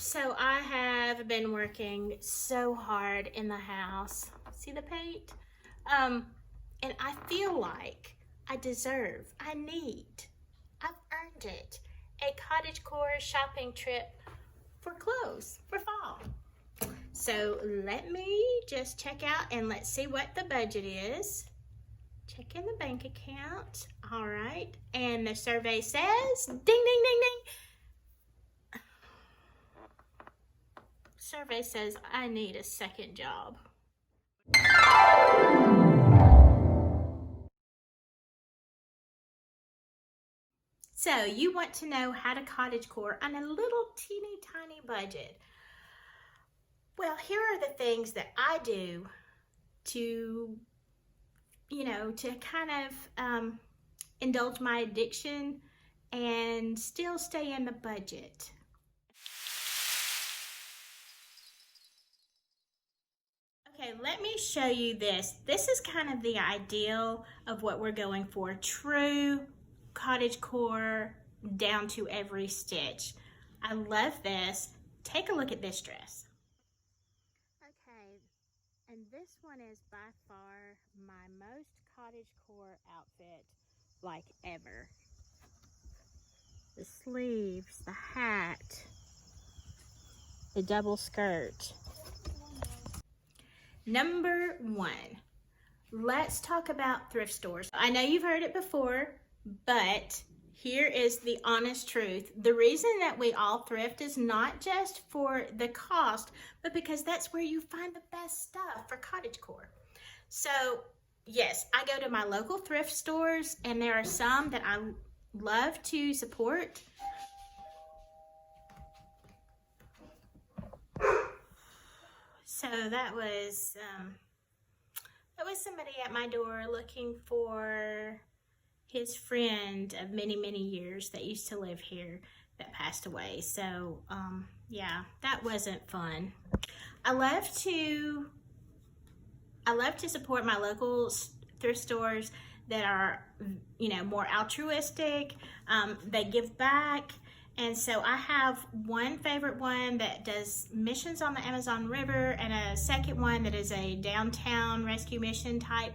So I have been working so hard in the house. See the paint? And I feel like I deserve, I need, I've earned it, a cottagecore shopping trip for clothes for fall. So let me just check out and let's see what the budget is. Check in the bank account. All right. And the survey says, ding, ding, ding, ding. Survey says I need a second job. So you want to know how to cottagecore on a little teeny tiny budget. Well, here are the things that I do to, to kind of indulge my addiction and still stay in the budget. Okay, let me show you this. This is kind of the ideal of what we're going for. True cottagecore down to every stitch. I love this. Take a look at this dress. Okay, and this one is by far my most cottagecore outfit like ever. The sleeves, the hat, the double skirt. Number one, let's talk about thrift stores. I know you've heard it before, but here is the honest truth. The reason that we all thrift is not just for the cost, but because that's where you find the best stuff for cottagecore. So yes, I go to my local thrift stores, and there are some that I love to support. So that was somebody at my door looking for his friend of many, many years that used to live here that passed away. So yeah, that wasn't fun. I love to support my local thrift stores that are, more altruistic. They give back. And so I have one favorite one that does missions on the Amazon River, and a second one that is a downtown rescue mission type,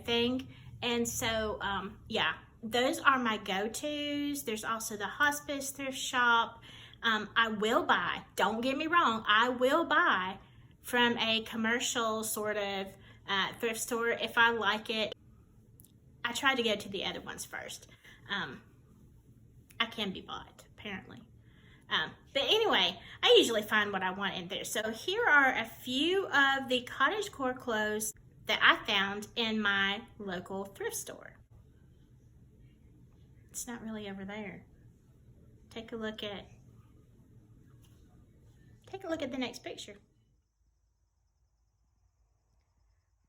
thing. And so, yeah, those are my go-tos. There's also the hospice thrift shop. I will buy, don't get me wrong, I will buy from a commercial sort of thrift store if I like it. I try to go to the other ones first. I can be bought, apparently. But anyway, I usually find what I want in there. So here are a few of the cottagecore clothes that I found in my local thrift store. It's not really over there. Take a look at the next picture.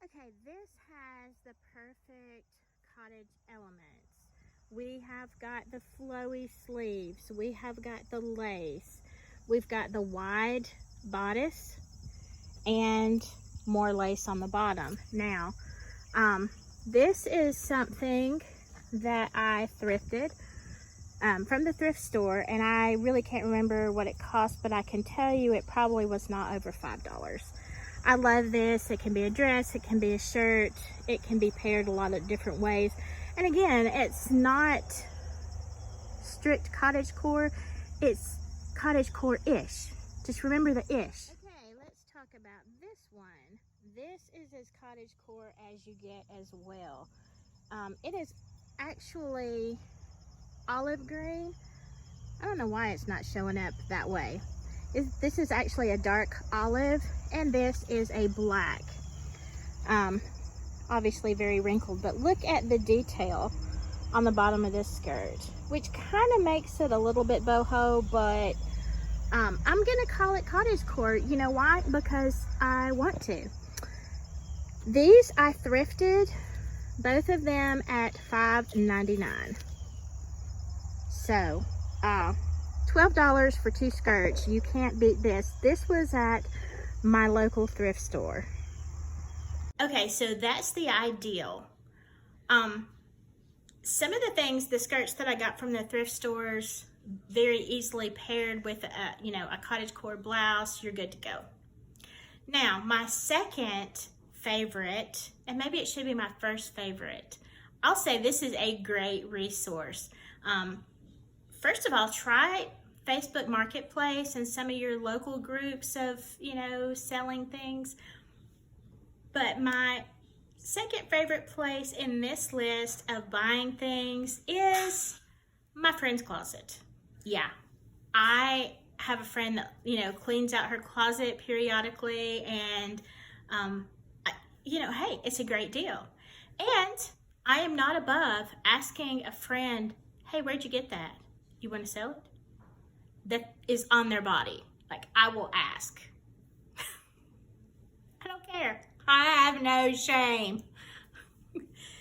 Okay, this has the perfect cottage elements. We have got the flowy sleeves. We have got the lace. We've got the wide bodice and more lace on the bottom. Now, this is something that I thrifted from the thrift store, and I really can't remember what it cost, but I can tell you it probably was not over $5. I love this. It can be a dress, it can be a shirt, it can be paired a lot of different ways. And again, it's not strict cottagecore, it's cottagecore-ish. Just remember the ish. Okay, let's talk about this one. This is as cottagecore as you get as well. It is actually olive green. I don't know why it's not showing up that way. This is actually a dark olive, and this is a black. Obviously very wrinkled, but look at the detail on the bottom of this skirt, which kind of makes it a little bit boho, but I'm gonna call it cottagecore. You know why? Because I want to. These I thrifted, both of them at $5.99. So $12 for two skirts. You can't beat this. This was at my local thrift store. Okay, so that's the ideal. Some of the things, the skirts that I got from the thrift stores, very easily paired with a, you know, a cottagecore blouse, you're good to go. Now, my second favorite, and maybe it should be my first favorite, I'll say this is a great resource. First of all, try Facebook Marketplace and some of your local groups of, you know, selling things. But my second favorite place in this list of buying things is my friend's closet. Yeah, I have a friend that, you know, cleans out her closet periodically, and you know, hey, it's a great deal. And I am not above asking a friend, hey, where'd you get that? You want to sell it? That is on their body. Like, I will ask. I don't care. I have no shame.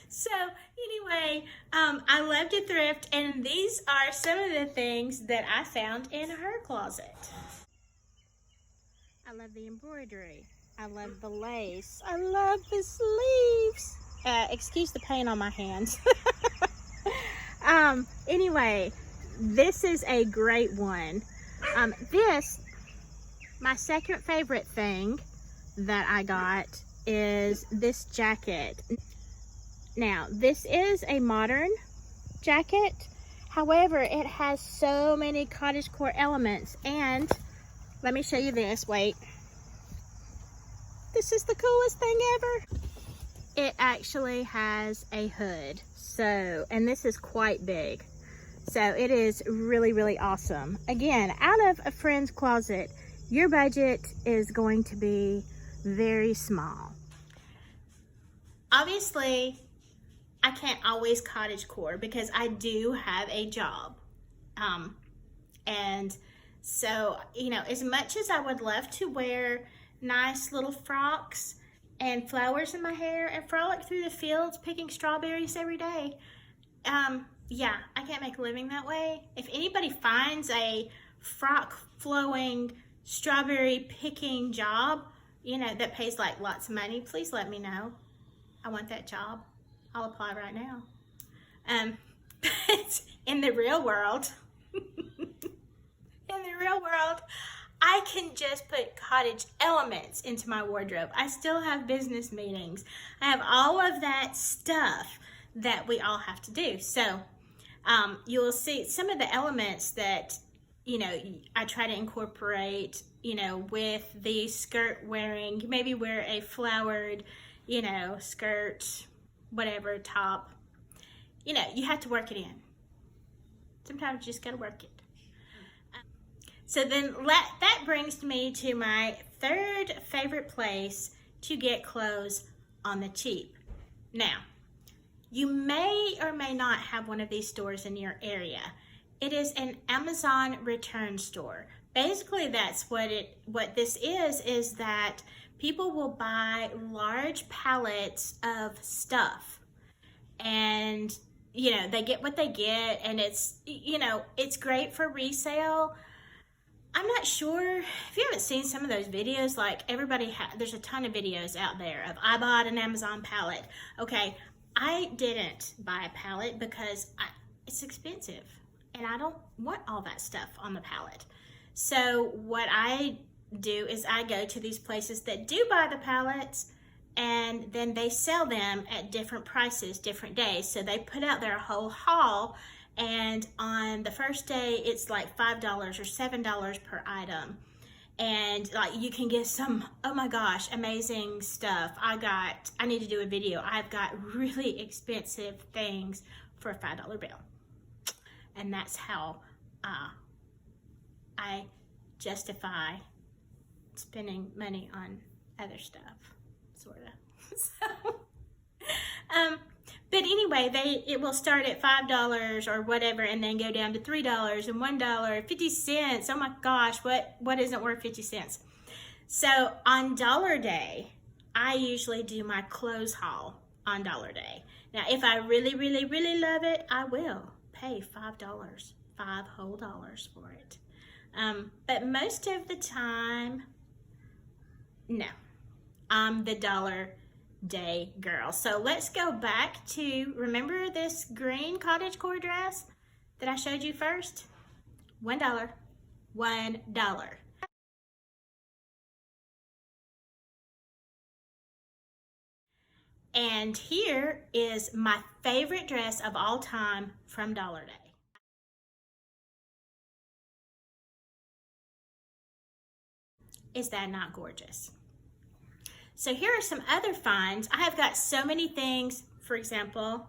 So anyway, I love to thrift, and these are some of the things that I found in her closet. I love the embroidery. I love the lace. I love the sleeves. Excuse the paint on my hands. Anyway, this is a great one. My second favorite thing that I got is this jacket. Now, this is a modern jacket. However, it has so many cottagecore elements, and let me show you this. Wait. This is the coolest thing ever. It actually has a hood. So, and this is quite big. So it is really, really awesome. Again, out of a friend's closet, your budget is going to be very small. Obviously, I can't always cottagecore because I do have a job. And so, you know, as much as I would love to wear nice little frocks and flowers in my hair and frolic through the fields picking strawberries every day, yeah, I can't make a living that way. If anybody finds a frock flowing strawberry picking job, you know, that pays like lots of money, please let me know. I want that job. I'll apply right now. But in the real world, I can just put cottage elements into my wardrobe. I still have business meetings. I have all of that stuff that we all have to do. So you will see some of the elements that, you know, I try to incorporate, you know, with the skirt wearing. You maybe wear a flowered, you know, skirt, whatever, top. You know, you have to work it in. Sometimes you just gotta work it. So then that brings me to my third favorite place to get clothes on the cheap. Now, you may or may not have one of these stores in your area. It is an Amazon return store. Basically, that's what this is that people will buy large pallets of stuff, and you know, they get what they get, and it's, you know, it's great for resale. I'm not sure if you haven't seen some of those videos, like there's a ton of videos out there of I bought an Amazon pallet. Okay, I didn't buy a pallet because it's expensive and I don't want all that stuff on the pallet. So what I do is I go to these places that do buy the pallets, and then they sell them at different prices, different days. So they put out their whole haul, and on the first day, it's like $5 or $7 per item. And like you can get some, oh my gosh, amazing stuff. I need to do a video. I've got really expensive things for a $5 bill. And that's how I justify spending money on other stuff, sort of. So, but anyway, it will start at $5 or whatever, and then go down to $3 and $1, 50 cents. Oh my gosh, what isn't worth 50 cents? So on Dollar Day, I usually do my clothes haul on Dollar Day. Now, if I really, really, really love it, I will pay $5 whole dollars for it. But most of the time, no, I'm the Dollar Day girl. So let's go back to, remember this green cottagecore dress that I showed you first? $1. $1. And here is my favorite dress of all time from Dollar Day. Is that not gorgeous? So here are some other finds. I have got so many things, for example,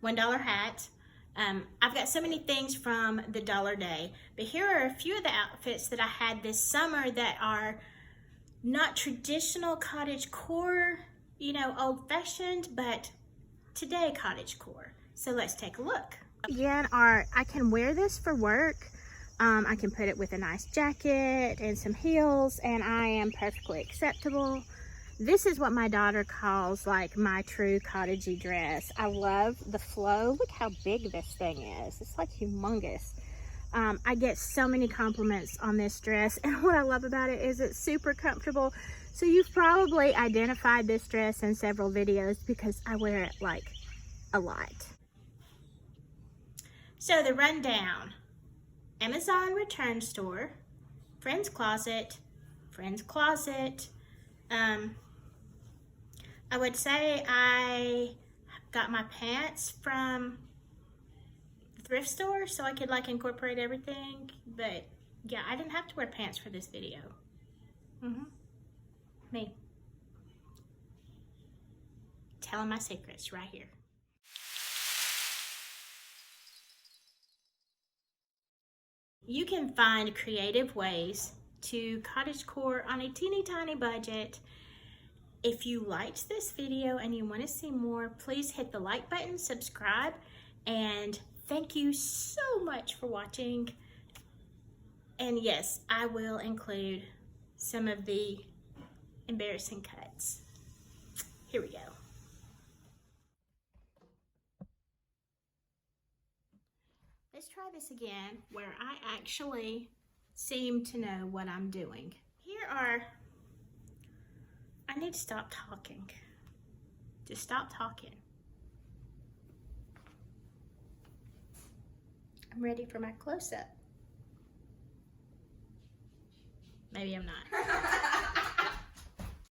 $1 hat. I've got so many things from the Dollar Day, but here are a few of the outfits that I had this summer that are not traditional cottagecore, you know, old-fashioned, but today cottagecore. So let's take a look. Again, I can wear this for work. I can put it with a nice jacket and some heels, and I am perfectly acceptable. This is what my daughter calls like my true cottagey dress. I love the flow. Look how big this thing is. It's like humongous. I get so many compliments on this dress, and what I love about it is it's super comfortable. So you've probably identified this dress in several videos because I wear it like a lot. So the rundown: Amazon return store, friend's closet, friend's closet. I would say I got my pants from the thrift store so I could like incorporate everything, but yeah, I didn't have to wear pants for this video. Me. Telling my secrets right here. You can find creative ways to cottagecore on a teeny tiny budget. If you liked this video and you want to see more, please hit the like button, subscribe, and thank you so much for watching. And yes, I will include some of the embarrassing cuts. Here we go. Let's try this again where I actually seem to know what I'm doing. I need to stop talking. Just stop talking. I'm ready for my close-up. Maybe I'm not.